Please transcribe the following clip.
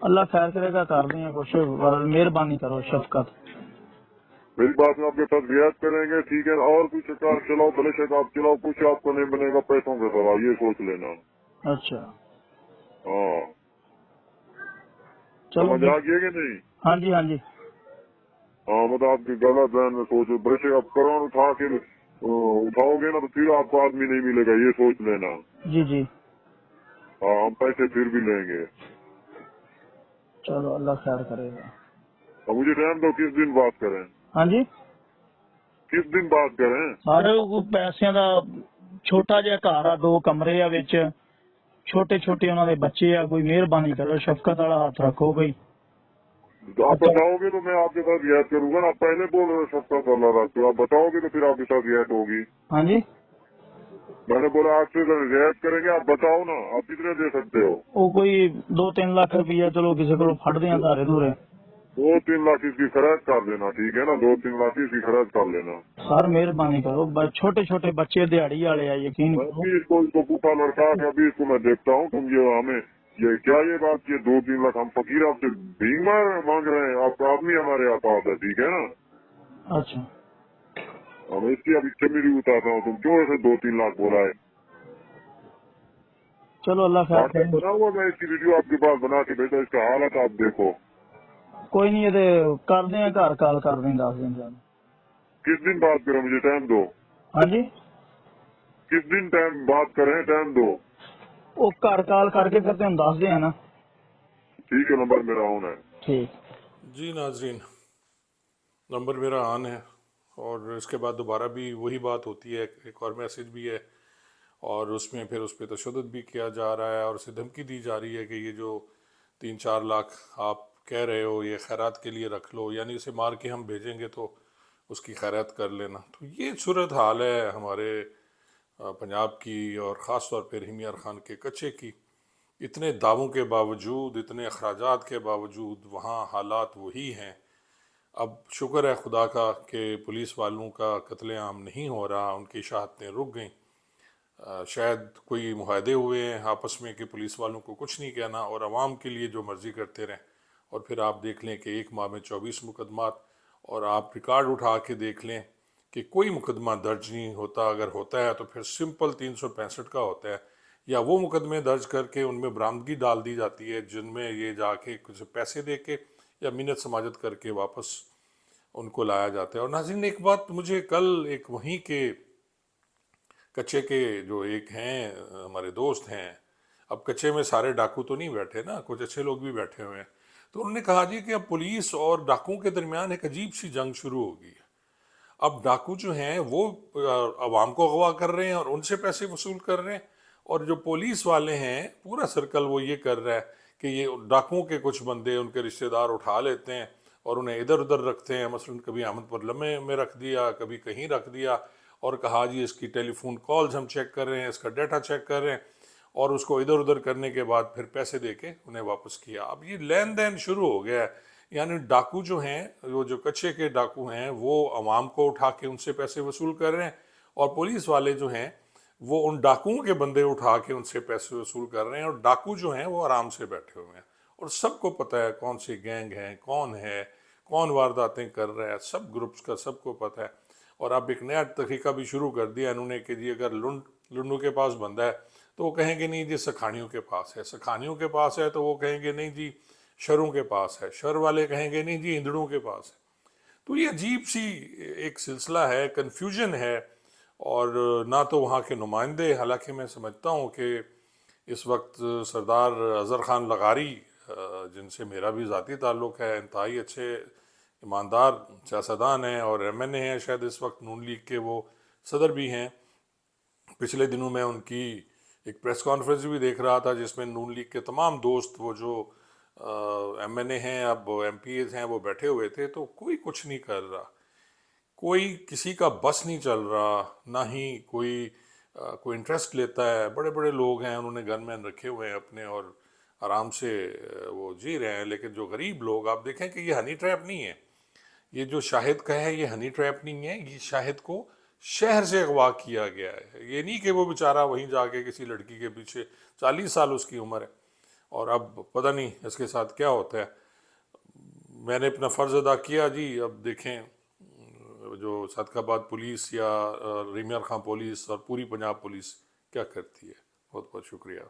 اللہ خیر کرے گا، کر دیں کچھ، مہربانی کرو شفقت. میری بات میں آپ کے ساتھ رعایت کریں گے ٹھیک ہے. اور کچھ کار چلاؤ بھلے سے آپ چلاؤ، کچھ آپ کو نہیں بنے گا پیسوں کے سوا، یہ سوچ لینا. اچھا ہاں چلو. سمجھ آ گیا کہ نہیں؟ ہاں جی ہاں جی. ہاں مطلب آپ کی غلط ذہن میں سوچو، بھلے سے آپ کروڑ اٹھا کے اٹھاؤ گے نا تو پھر آپ کو آدمی نہیں ملے گا، یہ سوچ لینا. جی جی ہاں ہم پیسے پھر بھی لیں گے. چلو اللہ خیر کرے گا. اب مجھے ٹائم دو، کس دن بات کریں؟ ہاں جی. کس دن بات کریں؟ سارے پیسے دا چھوٹا جہا گھر آ، 2 کمرے آ وچ، چھوٹے چھوٹے انہوں دے بچے آ، کوئی مہربانی کرو شفقت والا ہاتھ رکھو کوئی. آپ بتاؤ گے تو میں آپ کے ساتھ رعایت کروں گا نا. آپ پہلے بول رہے سب کا اللہ رکھتے ہو، آپ بتاؤ گے تو پھر آپ کے ساتھ رعایت ہوگی. ہاں جی. میں نے بولا آپ سے رعایت کریں گے، آپ بتاؤ نا آپ کتنے دے سکتے ہو. وہ کوئی 2-3 لاکھ روپیہ چلو کسی کو پھڑ دیا دھارے دھورے. 2-3 لاکھ اس کی خرید کر لینا ٹھیک ہے نا، 2-3 لاکھ اس کی خرید کر لینا. سر مہربانی کرو، چھوٹے چھوٹے بچے دیہڑی والے آ، یقین میں کرو. بھی اس کو پوچھا لڑکا ہے، ابھی اس کو میں دیکھتا ہوں. تم یہ ہمیں یہ کیا یہ بات یہ 2-3 لاکھ ہم فقیر آپ سے بھیک مانگ رہے ہیں؟ آپ کا آدمی ہمارے یہاں پاس ہے ٹھیک ہے نا. اچھا ہم اس کی ابھی کمیٹی اتارتا ہوں. تم کیوں ایسے 2-3 لاکھ بولا ہے؟ چلو اللہ خیر واٹس ایپ کرے. بنا ہوا میں اس کی ویڈیو آپ کے پاس بنا کے بھیجا، اس کا حالت آپ دیکھو. کوئی نہیں، یہ کر دیں گھر کال کر دیں 10 دن بعد. کس دن بات کریں؟ مجھے ٹائم دو. ہاں جی. کس دن ٹائم بات کریں؟ ٹائم دو. وہ گھر کال کر کے پھر تم دس دیں نا. ٹھیک ہے، نمبر میرا آن ہے. ٹھیک. جی ناظرین، نمبر میرا آن ہے، اور اس کے بعد دوبارہ بھی وہی بات ہوتی ہے، ایک اور میسج بھی ہے، اور اس میں پھر اس پہ تشدد بھی کیا جا رہا ہے، اور اسے دھمکی دی جا رہی ہے کہ یہ جو 3-4 لاکھ آپ کہہ رہے ہو یہ خیرات کے لیے رکھ لو، یعنی اسے مار کے ہم بھیجیں گے تو اس کی خیرات کر لینا. تو یہ صورت حال ہے ہمارے پنجاب کی، اور خاص طور پہ رحیم یار خان کے کچے کی. اتنے دعووں کے باوجود، اتنے اخراجات کے باوجود وہاں حالات وہی ہیں. اب شکر ہے خدا کا کہ پولیس والوں کا قتل عام نہیں ہو رہا، ان کی شہادتیں رک گئیں. شاید کوئی معاہدے ہوئے ہیں آپس میں کہ پولیس والوں کو کچھ نہیں کہنا اور عوام کے لیے جو مرضی کرتے رہیں. اور پھر آپ دیکھ لیں کہ 1 ماہ میں 24 مقدمات، اور آپ ریکارڈ اٹھا کے دیکھ لیں کہ کوئی مقدمہ درج نہیں ہوتا، اگر ہوتا ہے تو پھر سمپل 365 کا ہوتا ہے، یا وہ مقدمے درج کر کے ان میں برآمدگی ڈال دی جاتی ہے جن میں یہ جا کے کچھ پیسے دے کے یا منت سماجت کر کے واپس ان کو لایا جاتا ہے. اور ناظرین ایک بات مجھے کل ایک وہیں کے کچے کے جو ایک ہیں ہمارے دوست ہیں، اب کچے میں سارے ڈاکو تو نہیں بیٹھے نا، کچھ اچھے لوگ بھی بیٹھے ہوئے ہیں، تو انہوں نے کہا جی کہ اب پولیس اور ڈاکوؤں کے درمیان ایک عجیب سی جنگ شروع ہو گئی ہے. اب ڈاکو جو ہیں وہ عوام کو اغوا کر رہے ہیں اور ان سے پیسے وصول کر رہے ہیں، اور جو پولیس والے ہیں پورا سرکل وہ یہ کر رہا ہے کہ یہ ڈاکوؤں کے کچھ بندے ان کے رشتہ دار اٹھا لیتے ہیں اور انہیں ادھر ادھر رکھتے ہیں. مثلا کبھی احمد پر لمحے میں رکھ دیا، کبھی کہیں رکھ دیا، اور کہا جی اس کی ٹیلی فون کالز ہم چیک کر رہے ہیں، اس کا ڈیٹا چیک کر رہے ہیں، اور اس کو ادھر ادھر کرنے کے بعد پھر پیسے دے کے انہیں واپس کیا. اب یہ لین دین شروع ہو گیا ہے. یعنی ڈاکو جو ہیں، وہ جو کچے کے ڈاکو ہیں، وہ عوام کو اٹھا کے ان سے پیسے وصول کر رہے ہیں، اور پولیس والے جو ہیں وہ ان ڈاکوؤں کے بندے اٹھا کے ان سے پیسے وصول کر رہے ہیں، اور ڈاکو جو ہیں وہ آرام سے بیٹھے ہوئے ہیں. اور سب کو پتہ ہے کون سی گینگ ہے، کون ہے، کون وارداتیں کر رہا ہے، سب گروپس کا سب کو پتہ ہے. اور اب ایک نیا طریقہ بھی شروع کر دیا انہوں نے کہ جی اگر لنڈو کے پاس بندہ ہے تو وہ کہیں گے نہیں جی سکھانیوں کے پاس ہے، سکھانیوں کے پاس ہے تو وہ کہیں گے نہیں جی شروں کے پاس ہے، شر والے کہیں گے نہیں جی ہندڑوں کے پاس ہے. تو یہ عجیب سی ایک سلسلہ ہے، کنفیوژن ہے. اور نہ تو وہاں کے نمائندے، حالانکہ میں سمجھتا ہوں کہ اس وقت سردار اظہر خان لغاری جن سے میرا بھی ذاتی تعلق ہے، انتہائی اچھے ایماندار سیاستدان ہیں اور ایم این اے ہیں، شاید اس وقت نون لیگ کے وہ صدر بھی ہیں. پچھلے دنوں میں ان کی ایک پریس کانفرنس بھی دیکھ رہا تھا جس میں نون لیگ کے تمام دوست، وہ جو ایم این اے ہیں، اب ایم پی ایز ہیں، وہ بیٹھے ہوئے تھے. تو کوئی کچھ نہیں کر رہا، کوئی کسی کا بس نہیں چل رہا، نہ ہی کوئی انٹرسٹ لیتا ہے. بڑے بڑے لوگ ہیں، انہوں نے گن مین رکھے ہوئے ہیں اپنے اور آرام سے وہ جی رہے ہیں. لیکن جو غریب لوگ، آپ دیکھیں کہ یہ ہنی ٹریپ نہیں ہے، یہ جو شاہد کا ہے یہ ہنی ٹریپ نہیں ہے. یہ شاہد کو شہر سے اغوا کیا گیا ہے. یہ نہیں کہ وہ بیچارہ وہیں جا کے کسی لڑکی کے پیچھے، 40 سال اس کی عمر ہے، اور اب پتہ نہیں اس کے ساتھ کیا ہوتا ہے. میں نے اپنا فرض ادا کیا جی. اب دیکھیں جو صادق آباد پولیس یا ریمیار خان پولیس اور پوری پنجاب پولیس کیا کرتی ہے. بہت بہت شکریہ.